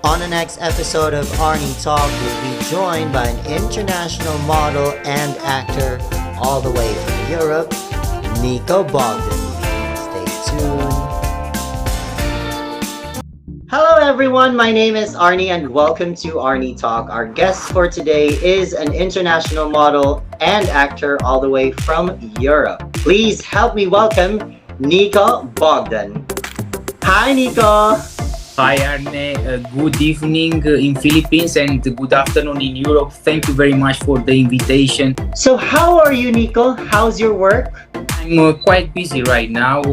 On the next episode of Arne Talk, we'll be joined by an international model and actor all the way from Europe, Nico Bogdan. Stay tuned. Hello everyone, my name is Arne and welcome to Arne Talk. Our guest for today is an international model and actor all the way from Europe. Please help me welcome Nico Bogdan. Hi Nico! Hi Arne, good evening in Philippines and good afternoon in Europe. Thank you very much for the invitation. So how are you Nico? How's your work? I'm quite busy right now.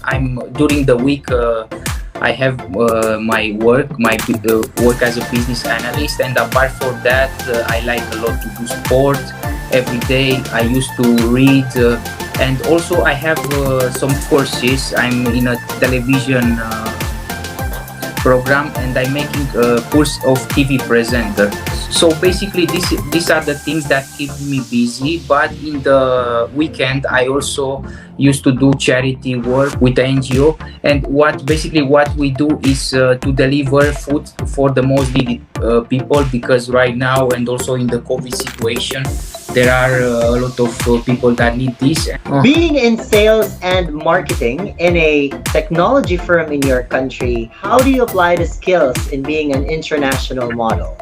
I'm during the week. I have my work as a business analyst, and apart from that, I like a lot to do sport. Every day I used to read, and also I have some courses. I'm in a television program and I'm making a course of TV presenter. So basically these are the things that keep me busy, but in the weekend I also used to do charity work with the NGO, and what we do is to deliver food for the most needed people, because right now and also in the COVID situation there are a lot of people that need this. Being in sales and marketing in a technology firm in your country, how do you apply the skills in being an international model?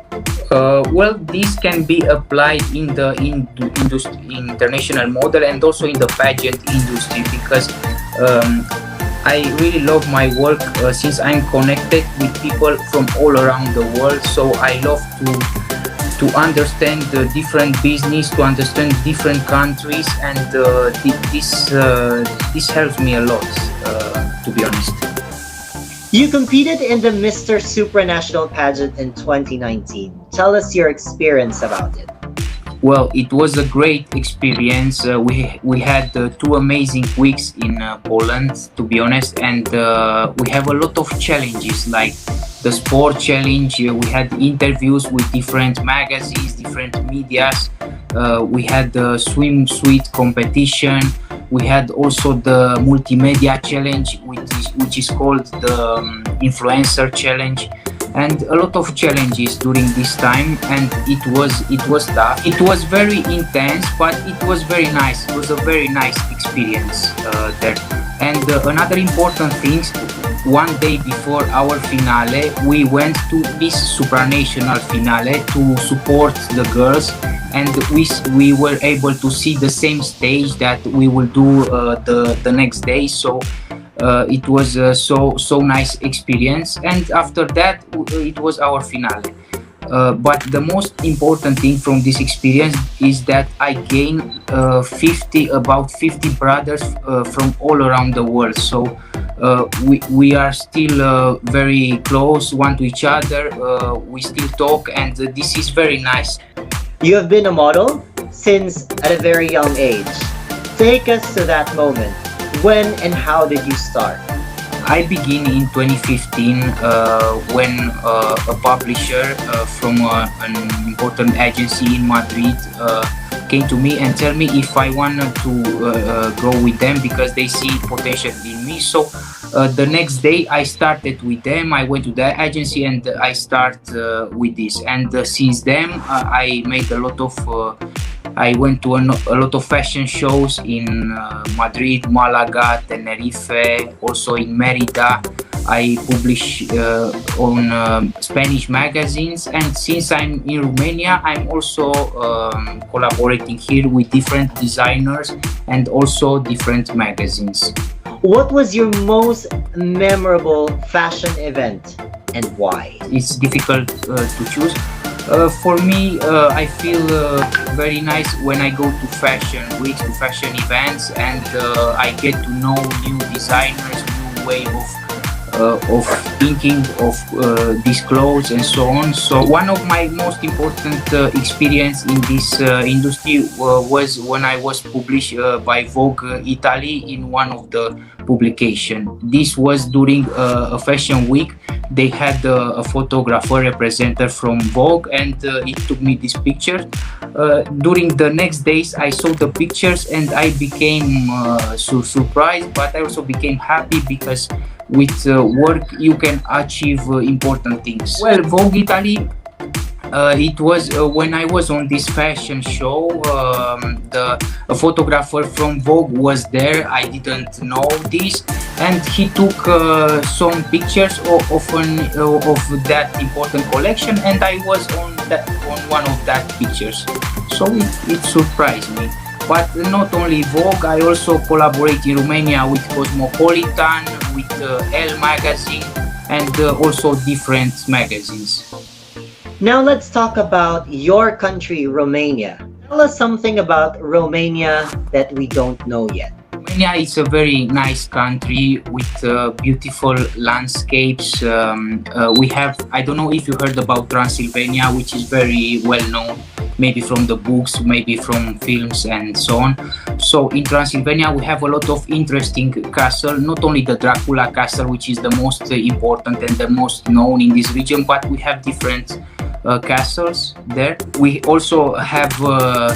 Well, this can be applied in the international model and also in the pageant industry, because I really love my work since I'm connected with people from all around the world. So I love to understand the different business, to understand different countries, and this helps me a lot, to be honest. You competed in the Mr. Supranational pageant in 2019. Tell us your experience about it. Well, it was a great experience. We had 2 amazing weeks in Poland, to be honest, and we have a lot of challenges, like the sport challenge. We had interviews with different magazines, different medias. We had the swimsuit competition. We had also the multimedia challenge, which is called the influencer challenge, and a lot of challenges during this time, and it was tough. It was very intense, but it was very nice. It was a very nice experience there. And another important thing, one day before our finale, we went to this Supranational finale to support the girls, and we were able to see the same stage that we will do the next day. So it was so nice experience, and after that it was our finale. But the most important thing from this experience is that I gained about 50 brothers from all around the world. So we are still very close one to each other. We still talk, and this is very nice. You have been a model since at a very young age. Take us to that moment. When and how did you start? I began in 2015 when a publisher from an important agency in Madrid came to me and told me if I wanted to go with them because they see potential in me. So the next day I started with them. I went to the agency and I started with this. And since then I made a lot of I went to a lot of fashion shows in Madrid, Malaga, Tenerife, also in Merida. I publish on Spanish magazines, and since I'm in Romania, I'm also collaborating here with different designers and also different magazines. What was your most memorable fashion event and why? It's difficult to choose. For me, I feel very nice when I go to fashion weeks, to fashion events, and I get to know new designers, new way of thinking of these clothes and so on. So one of my most important experience in this industry was when I was published by Vogue Italy in one of the publication. This was during a fashion week. They had a photographer representative from Vogue, and he took me this picture. During the next days, I saw the pictures and I became surprised, but I also became happy because with work you can achieve important things. Well, Vogue Italy, it was when I was on this fashion show. The a photographer from Vogue was there. I didn't know this, and he took some pictures of that important collection, and I was on one of that pictures. So it surprised me. But not only Vogue, I also collaborate in Romania with Cosmopolitan, with Elle magazine, and also different magazines. Now let's talk about your country, Romania. Tell us something about Romania that we don't know yet. Romania is a very nice country with beautiful landscapes. We have, I don't know if you heard about Transylvania, which is very well known, maybe from the books, maybe from films and so on. So in Transylvania, we have a lot of interesting castle, not only the Dracula castle, which is the most important and the most known in this region, but we have different castles there. We also have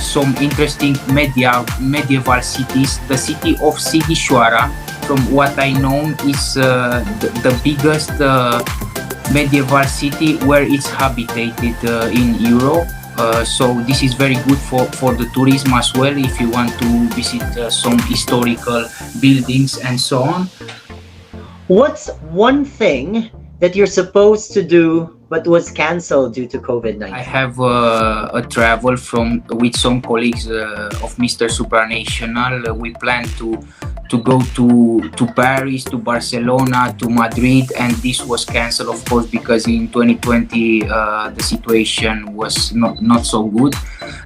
some interesting medieval cities. The city of Sighișoara, from what I know, is the biggest medieval city where it's habitated in Europe. So this is very good for the tourism as well, if you want to visit some historical buildings and so on. What's one thing that you're supposed to do but was cancelled due to COVID-19? I have a travel with some colleagues of Mr. Supranational. We plan to go to Paris, to Barcelona, to Madrid, and this was cancelled, of course, because in 2020 the situation was not so good.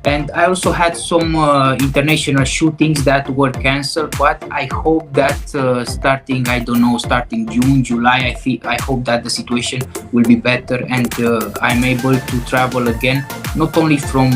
And I also had some international shootings that were cancelled, but I hope that starting June, July, I hope that the situation will be better and I'm able to travel again, not only from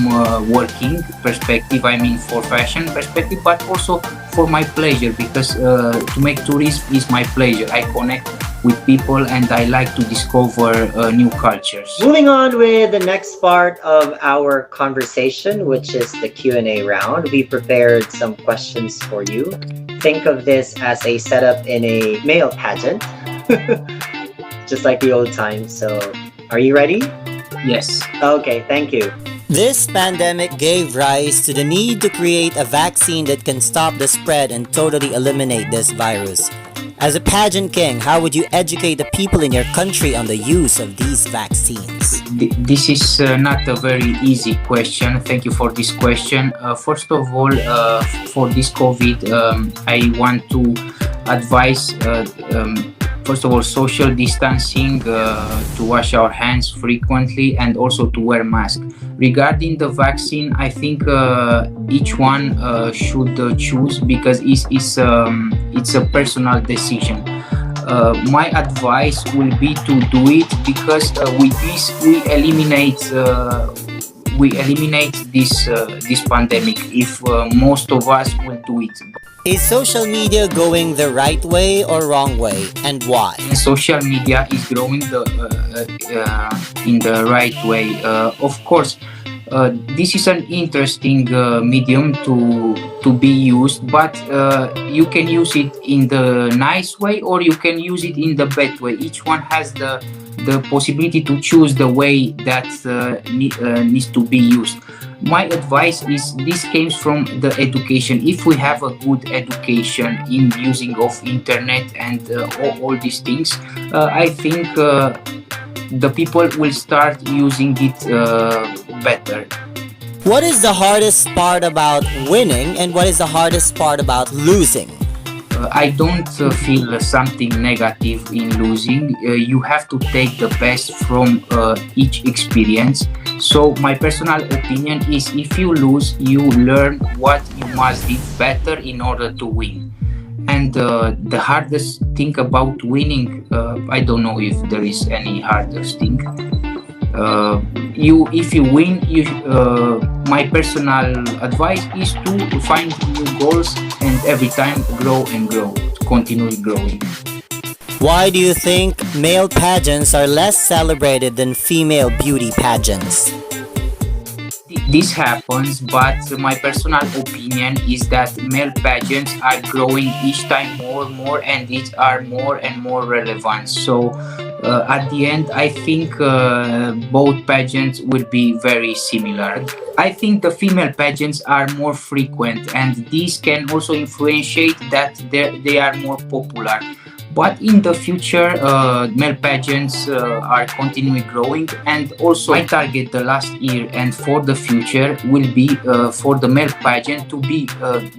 working perspective, I mean for fashion perspective, but also for my pleasure, because to make tourism is my pleasure. I connect with people and I like to discover new cultures. Moving on with the next part of our conversation, which is the Q&A round. We prepared some questions for you. Think of this as a setup in a male pageant, just like the old times. So, are you ready? Yes. Okay, thank you. This pandemic gave rise to the need to create a vaccine that can stop the spread and totally eliminate this virus. As a pageant king, how would you educate the people in your country on the use of these vaccines? This is not a very easy question. Thank you for this question. First of all, for this COVID, I want to advise first of all, social distancing, to wash our hands frequently, and also to wear masks. Regarding the vaccine, I think each one should choose, because it's a personal decision. My advice will be to do it, because with this we eliminate this pandemic if most of us will do it. Is social media going the right way or wrong way, and why? Social media is growing in the right way. Of course, this is an interesting medium to be used, but you can use it in the nice way or you can use it in the bad way. Each one has the possibility to choose the way that needs to be used. My advice is this comes from the education. If we have a good education in using of internet and all these things, I think the people will start using it better. What is the hardest part about winning, and what is the hardest part about losing? I don't feel something negative in losing. You have to take the best from each experience. So my personal opinion is, if you lose, you learn what you must do better in order to win. And the hardest thing about winning, I don't know if there is any hardest thing. If you win, my personal advice is to find new goals and every time grow and grow, continually growing. Why do you think male pageants are less celebrated than female beauty pageants? This happens, but my personal opinion is that male pageants are growing each time more, and these are more and more relevant. So at the end, I think both pageants will be very similar. I think the female pageants are more frequent, and these can also influentiate that they are more popular. But in the future, male pageants are continuing growing, and also my target the last year and for the future will be for the male pageant to be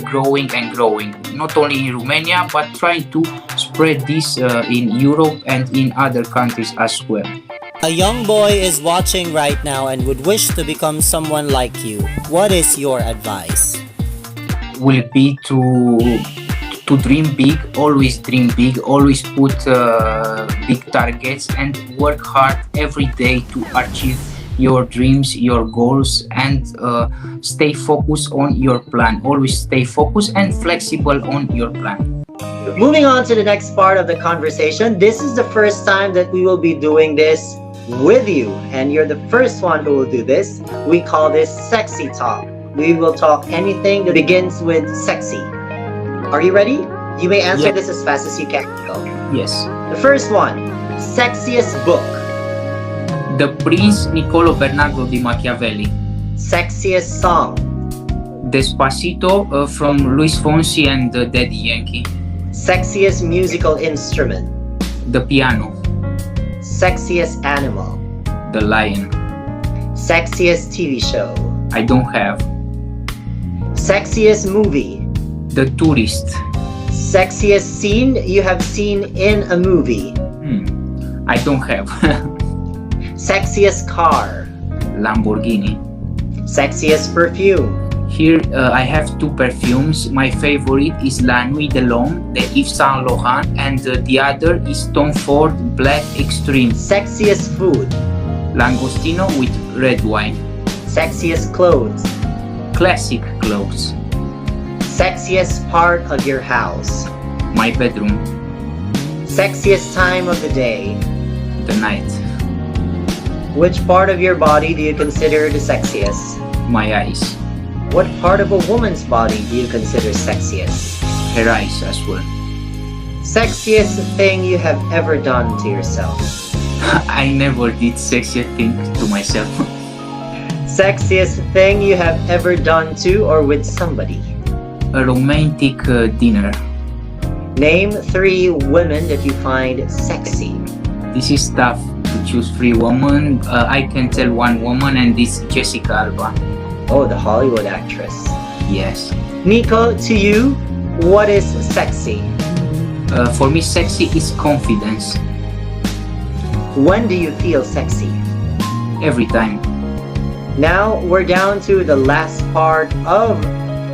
growing and growing, not only in Romania, but trying to spread this in Europe and in other countries as well. A young boy is watching right now and would wish to become someone like you. What is your advice? Will be to dream big, always put big targets and work hard every day to achieve your dreams, your goals, and stay focused on your plan. Always stay focused and flexible on your plan. Moving on to the next part of the conversation. This is the first time that we will be doing this with you, and you're the first one who will do this. We call this sexy talk. We will talk anything that begins with sexy. Are you ready? You may answer this as fast as you can. Go. Yes. The first one, sexiest book. The Prince Niccolo Bernardo di Machiavelli. Sexiest song. Despacito from Luis Fonsi and Daddy Yankee. Sexiest musical instrument. The piano. Sexiest animal. The lion. Sexiest TV show. I don't have. Sexiest movie. The Tourist. Sexiest scene you have seen in a movie. I don't have. Sexiest car. Lamborghini. Sexiest perfume. Here I have two perfumes. My favorite is La Nuit de l'Homme, the Yves Saint Laurent, and the other is Tom Ford Black Extreme. Sexiest food. Langostino with red wine. Sexiest clothes. Classic clothes. Sexiest part of your house. My bedroom. Sexiest time of the day. The night. Which part of your body do you consider the sexiest? My eyes. What part of a woman's body do you consider sexiest? Her eyes as well. Sexiest thing you have ever done to yourself. I never did sexy things to myself. Sexiest thing you have ever done to or with somebody. A romantic dinner. Name 3 women that you find sexy. This is tough to choose 3 women. I can tell one woman, and this is Jessica Alba. Oh, the Hollywood actress. Yes. Nico, to you, what is sexy? For me, sexy is confidence. When do you feel sexy? Every time. Now we're down to the last part of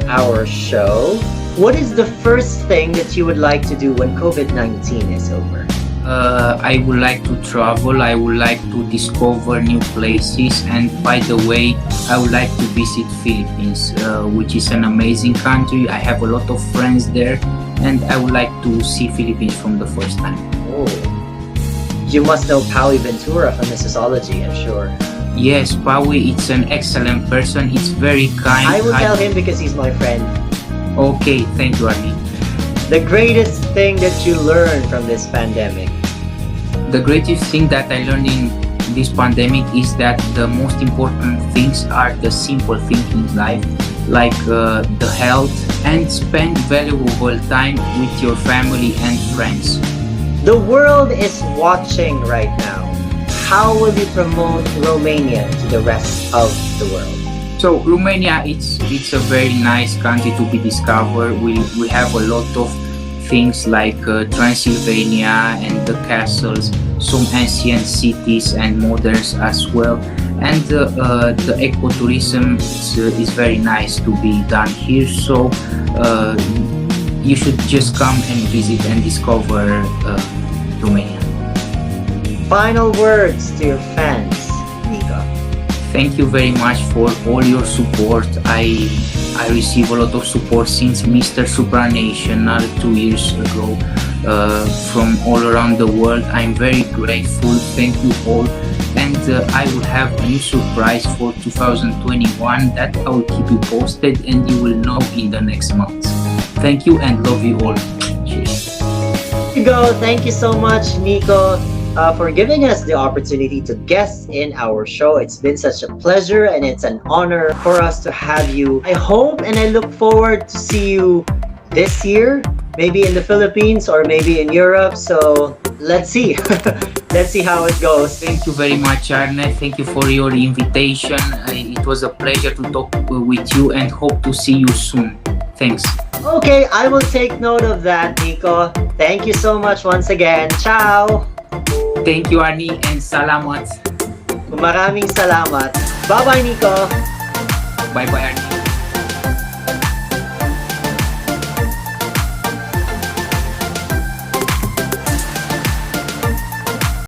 our show. What is the first thing that you would like to do when COVID-19 is over? I would like to travel. I would like to discover new places, and by the way, I would like to visit Philippines, which is an amazing country. I have a lot of friends there, and I would like to see Philippines from the first time. Oh, you must know Paui Ventura from Mississology, I'm sure. Yes, Paui, it's an excellent person. It's very kind. I will tell him because he's my friend. Okay, thank you, Arne. The greatest thing that you learned from this pandemic? The greatest thing that I learned in this pandemic is that the most important things are the simple things in life, like the health, and spend valuable time with your family and friends. The world is watching right now. How will you promote Romania to the rest of the world? So Romania, it's a very nice country to be discovered. We have a lot of things like Transylvania and the castles, some ancient cities and moderns as well. And the ecotourism is very nice to be done here. So you should just come and visit and discover Romania. Final words to your fans, Nico. Thank you very much for all your support. I receive a lot of support since Mr. Supranational 2 years ago. from all around the world. I'm very grateful. Thank you all. And I will have a new surprise for 2021 that I will keep you posted and you will know in the next month. Thank you and love you all. Cheers. There you go. Thank you so much, Nico, for giving us the opportunity to guest in our show. It's been such a pleasure and it's an honor for us to have you. I hope and I look forward to see you this year, maybe in the Philippines or maybe in Europe. So let's see. Let's see how it goes. Thank you very much, Arne. Thank you for your invitation. It was a pleasure to talk with you and hope to see you soon. Thanks. Okay, I will take note of that, Nico. Thank you so much once again. Ciao! Thank you, Arne, and salamat. Maraming salamat. Bye-bye, Nico. Bye-bye, Arne.